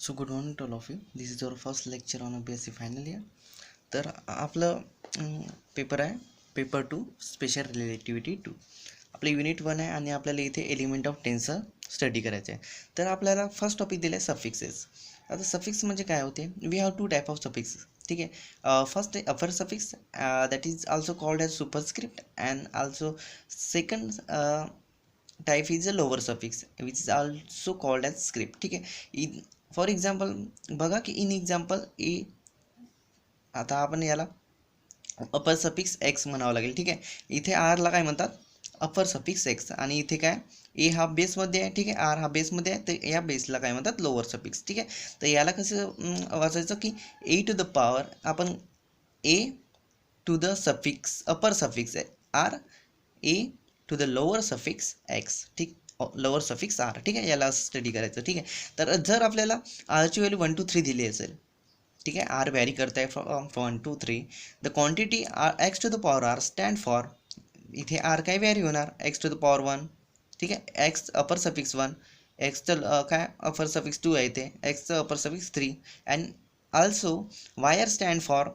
So good morning to all of you. This is our first lecture on BSc final year. तर आपलं paper आहे paper 2 special relativity 2. आपलं unit 1 आहे आणि आपल्याला इथे एलिमेंट ऑफ टेन्सर स्टडी करायचं आहे. तर आपल्याला फर्स्ट टॉपिक दिलं आहे सफिक्सेस. आता सफिक्स म्हणजे काय होते? We have two type of suffix. ठीक आहे. फर्स्ट आहे upper suffix that is also called as superscript and also second type is a lower suffix which is also called as script. ठीक आहे. For example बघा की in example ए, आता आपण याला अपर सफिक्स एक्स म्हणावं लागेल. ठीक आहे. इथे आरला काय म्हणतात? अपर सफिक्स एक्स. आणि इथे काय ए हा बेसमध्ये आहे. ठीक आहे. आर हा बेसमध्ये आहे तर या बेसला काय म्हणतात? Lower suffix. ठीक आहे. तर याला कसं वाचायचं की ए टू द पॉवर आपण A to the suffix upper suffix R A to the lower suffix X. ठीक, लोअर सफिक्स आर. ठीक आहे. याला स्टडी करायचं. ठीक आहे. तर जर आपल्याला आरची व्हॅल्यू 1 2 3 दिली असेल, ठीक आहे, आर व्हॅरी करत आहे from 1 2 3, the quantity R X to the power R stand for, इथे आर काय व्हॅरी होणार? X to the power 1. ठीक आहे. एक्स अपर सफिक्स 1, एक्सचं काय अपर सफिक्स 2 आहे इथे, एक्सचं upper suffix 3 and also Y R stand for,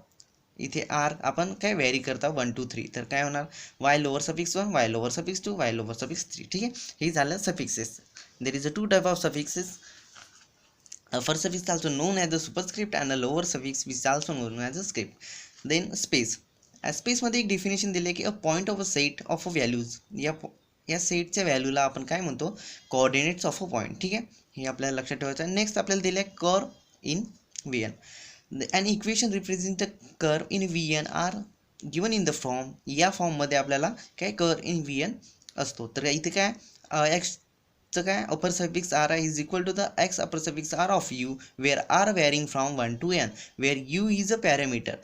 इथे आर आपण काय व्हॅरी करता 1 2 3, तर काय होणार? Y lower suffix 1, Y lower suffix 2, Y lower suffix 3. ठीक आहे. हे झालं suffixes. There is a two type of suffixes. First suffix is also known as the superscript and the lower suffix which is also known as a script. Then space. Space मध्ये एक definition दिले की a point of a set of a values, या सेटच्या व्हॅल्यूला आपण काय म्हणतो? Coordinates of a point. ठीक आहे. हे आपल्याला लक्षात ठेवायचं आहे. नेक्स्ट आपल्याला दिलं आहे curve in V N. An equation represent the curve in V N are given in the form. या फॉर्ममध्ये आपल्याला काय कर्व इन व्ही एन असतो. तर इथे काय एक्स काय upper suffix R is equal to the X upper suffix R of U where R varying from 1 to n where U is a parameter.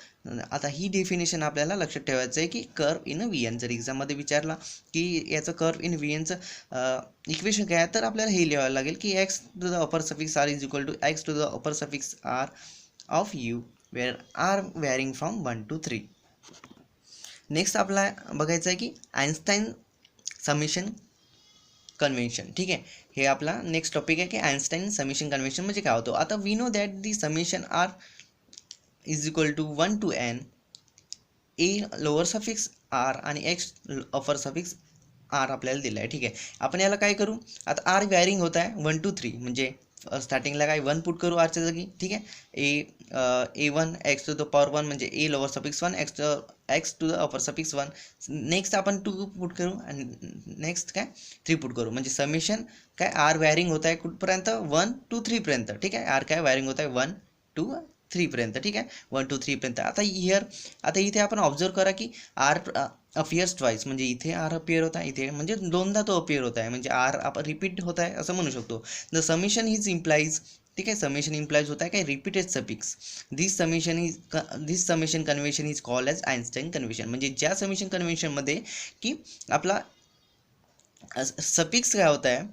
आता ही डेफिनेशन आपल्याला लक्षात ठेवायचं आहे की कर्व इन व्ही एन. जर एक्झाममध्ये विचारला की याचं कर्व इन व्ही एनचं इक्वेशन काय आहे, तर आपल्याला हे लिहावं लागेल की X to the upper suffix R is equal to X to the upper suffix R of U where R varying from 1 to 3. Next आपला बघायचं आहे की आइन्स्टाईन समेशन कन्व्हेन्शन. ठीक आहे. हे आपला नेक्स्ट टॉपिक आहे की आइन्स्टाईन समेशन कन्व्हेन्शन म्हणजे काय होतं. आता we know that the summation R is equal to 1 to n, A lower suffix R आणि एक्स अपर सफिक्स आर आपल्याला दिलं आहे. ठीक आहे. आपण याला काय करू? आता आर वॅरिंग होत आहे 1 to 3 म्हणजे स्टार्टिंगला काय 1 पुट करू आरच्या जागी. ठीक आहे. A 1 X to the power 1 म्हणजे A lower suffix 1 X to the upper suffix 1. Next आपण 2 पुट करू आणि नेक्स्ट काय 3 पुट करू म्हणजे समेशन काय आर वॅरिंग होत आहे कुठपर्यंत? 1 to 3 पर्यंत. ठीक आहे. आर काय वॅरिंग होत आहे 1 to 3 पर्यंत. ठीक आहे. 1 to 3 पर्यंत. आता इथे आपण ऑब्झर्व करा की आर अपियर्स ट्वाईस म्हणजे इथे आर अपियर होत आहे, इथे म्हणजे दोनदा तो अपियर होत आहे म्हणजे आर आपण रिपीट होत आहे असं म्हणू शकतो. The summation is implies. ठीक आहे. समेशन इम्प्लाइज होत आहे काय repeated suffix. This summation convention is called as Einstein convention. म्हणजे ज्या समेशन कन्व्हेन्शनमध्ये की आपला सफिक्स काय होत आहे,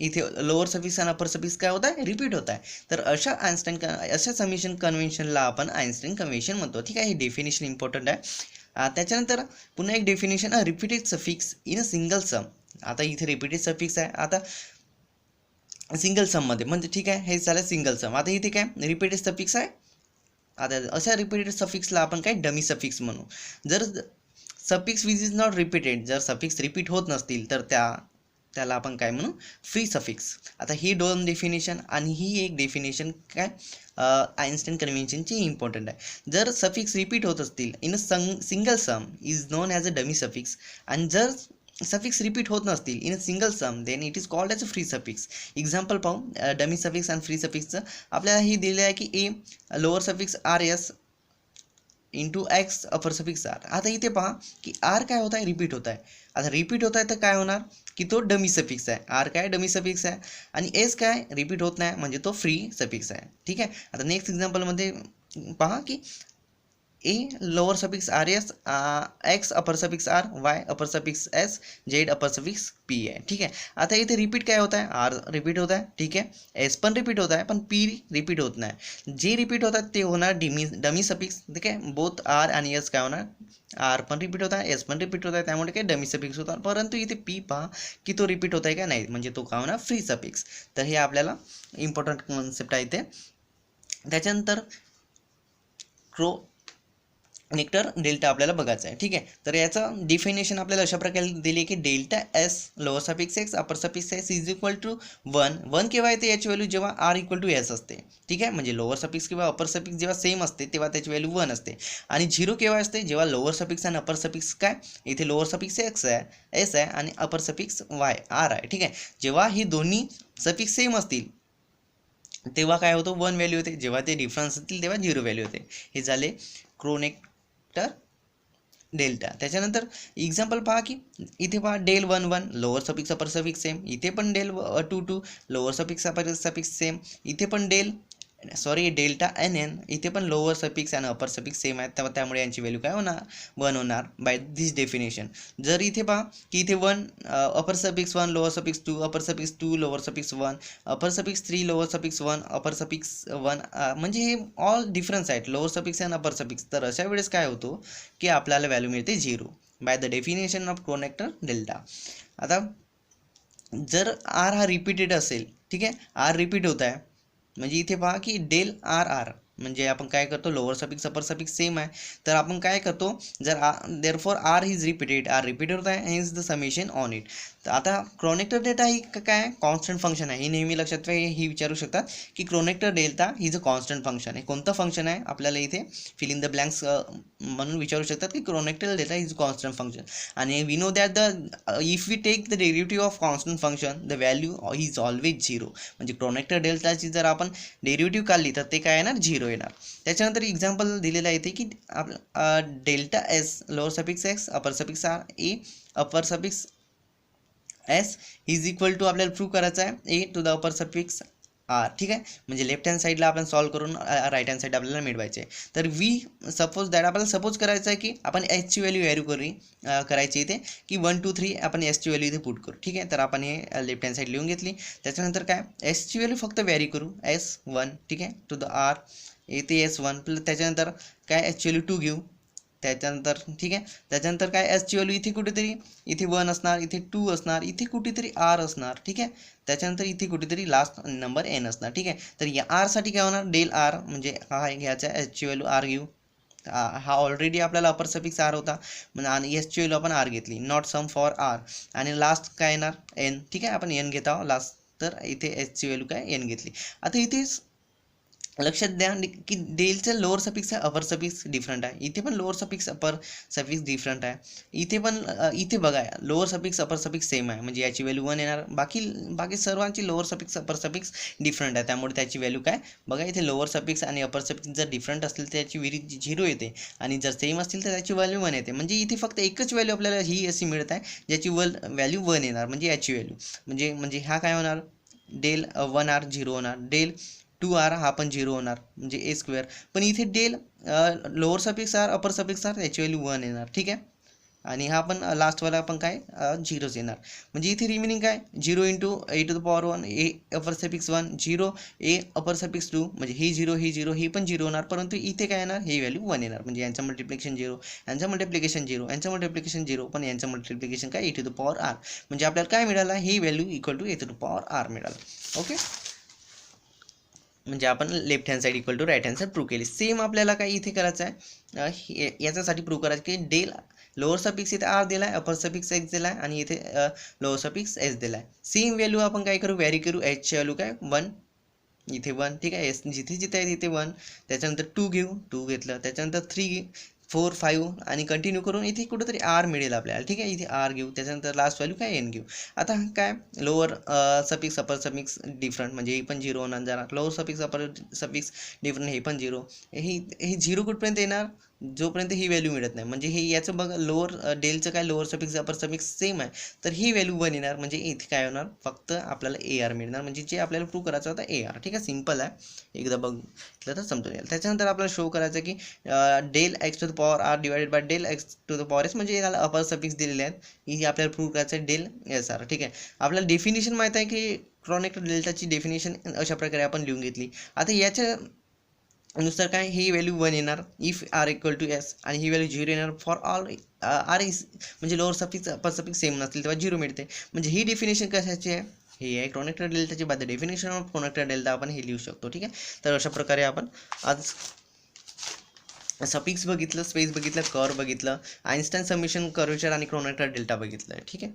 इथे लोअर सफिक्स आणि अपर सफिक्स काय होत आहे? रिपीट होत आहे. तर अशा समेशन कन्व्हेन्शनला आपण आइन्स्टाईन कन्व्हेन्शन म्हणतो. ठीक आहे. हे डेफिनेशन इम्पॉर्टंट आहे. त्याच्यानंतर पुन्हा एक definition repeated suffix in a single सम. आता इथे रिपीटेड सफिक्स आहे आता सिंगल सममध्ये म्हणजे ठीक आहे हे झालं सिंगल सम. आता इथे काय रिपीटेड सफिक्स आहे. आता अशा रिपीटेड सफिक्सला आपण काय डमी सफिक्स म्हणू. जर suffix which is not repeated, जर सफिक्स रिपीट होत नसतील तर त्याला आपण काय म्हणू? Free suffix. आता ही दोन डेफिनेशन आणि ही एक डेफिनेशन काय आइन्स्टाईन कन्व्हेन्शनची इम्पॉर्टंट आहे. जर सफिक्स रिपीट होत असतील in a single sum is known as a dummy suffix, आणि जर सफिक्स रिपीट होत नसतील in a single sum then it is called as a free suffix. Example पाहू डमी सफिक्स आणि फ्री सफिक्सचं. आपल्याला हे दिलं आहे की A lower suffix R S into X upper suffix R. आता इथे पहा की आर काय होत आहे? रिपीट होत आहे. आता रिपीट होत आहे तर काय होणार की तो डमी सफिक्स आहे. आर काय डमी सफिक्स आहे आणि एस काय रिपीट होत नाही म्हणजे तो फ्री सफिक्स आहे. ठीक आहे. आता नेक्स्ट एक्झाम्पलमध्ये पहा की A lower suffix R S, X upper suffix R, Y upper suffix S, Z upper suffix P आहे. ठीक आहे. आता इथे रिपीट काय होत आहे, आर रिपीट होत आहे. ठीक आहे. एस पण रिपीट होत आहे पण पी रिपीट होत नाही. जे रिपीट होतात ते होणार डमी सफिक्स. ठीक आहे. बोथ आर आणि एस काय होणार, आर पण रिपीट होत आहे, एस पण रिपीट होत आहे, त्यामुळे काय डमी सफिक्स होतात. परंतु इथे पी पहा की तो रिपीट होत आहे का नाही, म्हणजे तो काय होणार फ्री सफिक्स. तर हे आपल्याला इम्पॉर्टंट कॉन्सेप्ट आहे इथे. त्याच्यानंतर क्रोनेक्टर डेल्टा आपल्याला बघायचं आहे. ठीक आहे. तर याचं डिफिनेशन आपल्याला अशा प्रकारे दिली आहे की delta S lower suffix X upper suffix S is equal to 1 केव्हा येते याची व्हॅल्यू, जेव्हा आर इक्वल टू एस असते. ठीक आहे. म्हणजे लोअर सफिक्स किंवा अपर सफिक्स जेव्हा सेम असते तेव्हा त्याची व्हॅल्यू 1 असते. आणि 0 केव्हा असते, जेव्हा लोअर सफिक्स आणि अपर सफिक्स काय, इथे लोअर सफिक्स एक्स आहे, एस आहे आणि अपर सफिक्स वाय आर आहे. ठीक आहे. जेव्हा ही दोन्ही सफिक्स सेम असतील तेव्हा काय होतं 1 व्हॅल्यू होते, जेव्हा ते डिफरन्स असतील तेव्हा 0 व्हॅल्यू होते. हे झाले क्रोनेक्टर डेल्टा. त्याच्यानंतर एक्झाम्पल पहा की इथे पहा del 1 lower suffix upper suffix same, इथे पण del 2 lower suffix upper suffix same, इथे पण डेल्टा एन एन, इथे पण लोअर सफिक्स आणि अपर सफिक्स सेम आहेत, त्यामुळे यांची व्हॅल्यू काय होणार 1 होणार बाय दिस डेफिनेशन. जर इथे पहा की इथे 1 अपर सफिक्स 1 लोअर सफिक्स 2 अपर सफिक्स 2 लोअर सफिक्स 1 अपर सफिक्स 3 लोअर सफिक्स 1 अपर सफिक्स 1, म्हणजे हे ऑल डिफरन्स आहेत लोअर सफिक्स आणि अपर सफिक्स. तर अशा वेळेस काय होतो की आपल्याला व्हॅल्यू मिळते 0 by the definition of Kronecker delta. आता जर आर हा रिपीटेड असेल, ठीक आहे, आर रिपीट होत आहे, म्हणजे इथे पहा की डेल आर आर, म्हणजे आपण काय करतो lower suffix upper suffix same आहे, तर आपण काय करतो जर therefore R is repeated, R repeated होत आहे, hence the summation on it. तर आता क्रोनेक्टर डेल्टा ही काय कॉन्स्टंट फंक्शन आहे, ही नेहमी लक्षात ठेवा. ही विचारू शकतात की क्रोनेक्टर डेल्टा ही जो कॉन्स्टंट फंक्शन आहे, कोणतं फंक्शन आहे आपल्याला इथे फिल इन द ब्लँक्स म्हणून विचारू शकतात की Kronecker delta is constant function. आणि we know that the if we take the derivative of constant function the value is always 0. म्हणजे क्रोनेक्टर डेल्टाची जर आपण डेरिव्हेटिव्ह काढली तर ते काय येणार 0 येणार. त्याच्यानंतर एक्झाम्पल दिलेलं आहे की delta S lower suffix X upper suffix R A upper suffix S is equal to आपल्याला प्रूव्ह करायचं आहे A to the upper suffix R. ठीक आहे. म्हणजे लेफ्ट हँड साईडला आपण सॉल्व करून राईट हँड साईड आपल्याला मिळवायचे आहे. तर वी सपोज दॅट आपल्याला सपोज करायचं आहे की आपण एसची व्हॅल्यू करायची इथे की 1 2 3 आपण एसची व्हॅल्यू इथे पुट करू. ठीक आहे. तर आपण हे लेफ्ट हँड साईड लिहून घेतली. त्याच्यानंतर काय एसची व्हॅल्यू फक्त व्हॅरी करू S1. ठीक आहे. टू द आर येते S1 त्याच्यानंतर काय एसची व्हॅल्यू 2 घेऊ. त्याच्यानंतर ठीक आहे. त्याच्यानंतर काय एसची व्हॅल्यू इथे कुठेतरी इथे 1 असणार, इथे 2 असणार, इथे कुठेतरी आर असणार. ठीक आहे. त्याच्यानंतर इथे कुठेतरी लास्ट नंबर एन असणार. ठीक आहे. तर या आरसाठी काय होणार डेल आर, म्हणजे हा घ्यायचा एसची व्हॅल्यू आर घेऊ. हा ऑलरेडी आपल्याला अपर सफिक्स आर होता म्हणजे आणि एसची व्हॅल्यू आपण आर घेतली, नॉट सम फॉर आर. आणि लास्ट काय येणार एन. ठीक आहे. आपण एन घेत आहोत लास्ट, तर इथे एसची व्हॅल्यू काय एन घेतली. आता इथे लक्षात द्या की डेलचं लोअर सफिक्स आहे अपर सफिक्स डिफरंट आहे, इथे पण lower suffix upper suffix different आहे, इथे पण इथे बघा lower suffix upper suffix same आहे, म्हणजे याची व्हॅल्यू 1 येणार. बाकी सर्वांची lower suffix upper suffix different आहे, त्यामुळे त्याची व्हॅल्यू काय बघा इथे लोअर सफिक्स आणि अपर सफिक्स जर डिफरंट असतील तर त्याची व्हॅल्यू 0 येते आणि जर सेम असतील तर त्याची व्हॅल्यू 1 येते. म्हणजे इथे फक्त एकच व्हॅल्यू आपल्याला ही अशी मिळत आहे ज्याची व्हॅल्यू 1 येणार, म्हणजे याची व्हॅल्यू म्हणजे हा काय होणार डेल 1 आर 0 होणार, डेल 2 आर हा पण 0 होणार म्हणजे ए स्क्वेअर. पण इथे डेल लोअर सफिक्स आर अपर सफिक्स आर याची व्हॅल्यू 1 येणार. ठीक आहे. आणि हा पण लास्टवाला पण काय 0च येणार. म्हणजे इथे रिमेनिंग काय 0 into A to the power 1 A upper suffix 1 0 A upper suffix 2, म्हणजे ही 0 ही 0 ही पण 0 होणार. परंतु इथे काय येणार ही व्हॅल्यू 1 येणार, म्हणजे यांचं मल्टिप्लिकेशन 0 यांचं मल्टिप्लिकेशन 0 यांचं मल्टिप्लिकेशन 0 पण यांचं मल्टिप्लिकेशन काय A to the power R, म्हणजे आपल्याला काय मिळालं ही value equal to A to the power R मिळालं. ओके. म्हणजे आपण left hand side equal to right hand side prove केली. सेम आपल्याला काय इथे करायचं आहे याच्यासाठी प्रूव्ह करायचं की डेल लोअर सफिक्स इथे आर दिला आहे, अपर सफिक्स एक्स दिला आहे आणि इथे लोअर सफिक्स एस दिला आहे. सेम व्हॅल्यू आपण काय करू व्हॅरी करू, एचची व्हॅल्यू काय 1 इथे 1. ठीक आहे. एस जिथे जिथे आहे तिथे 1. त्याच्यानंतर 2 घेऊ, 2 घेतलं. त्याच्यानंतर 3 4 5 आणि कंटिन्यू करून इथे कुठेतरी आर मिळेल आपल्याला. ठीक आहे. इथे आर घेऊ. त्याच्यानंतर लास्ट व्हॅल्यू काय एन घेऊ. आता काय lower suffix upper suffix different, म्हणजे हे पण 0 होणार. जरा lower suffix upper suffix different, हे पण 0. हे 0 कुठपर्यंत येणार जोपर्यंत ही व्हॅल्यू मिळत नाही, म्हणजे हे याचं बघा लोअर डेलचं काय lower suffix upper suffix same आहे, तर ही व्हॅल्यू 1 येणार, म्हणजे इथे काय होणार फक्त आपल्याला AR मिळणार, म्हणजे जे आपल्याला प्रूव्ह करायचं होतं AR. ठीक आहे, सिम्पल आहे, एकदा बघितलं तर समजून येईल. त्याच्यानंतर आपल्याला शो करायचं की del X to the power R divided by del X to the power S, म्हणजे याला अपर सफिक्स दिलेले आहेत, ही आपल्याला प्रूव्ह करायचं आहे डेल SR. ठीक आहे, आपल्याला डेफिनेशन माहीत आहे की क्रॉनिक डेल्टाची डेफिनेशन अशा प्रकारे आपण लिहून घेतली. आता याच्या नुसार काय ही व्हॅल्यू 1 येणार if R equal to S, आणि ही व्हॅल्यू 0 येणार फॉर ऑल आर इज, म्हणजे lower suffix upper suffix same नसतील तेव्हा 0 मिळते. म्हणजे ही डेफिनेशन कशाची आहे, हे आहे क्रॉनिक डेल्टाची. बाद डेफिनेशन ऑफ क्रॉनिक डेल्टा आपण हे लिहू शकतो. ठीक आहे, तर अशा प्रकारे आपण आज सफिक्स बघितलं, स्पेस बघितलं, कर्व बघितलं, आइन्स्टाईन समेशन कर्वेचर आणि क्रॉनिक डेल्टा बघितलं. ठीक आहे.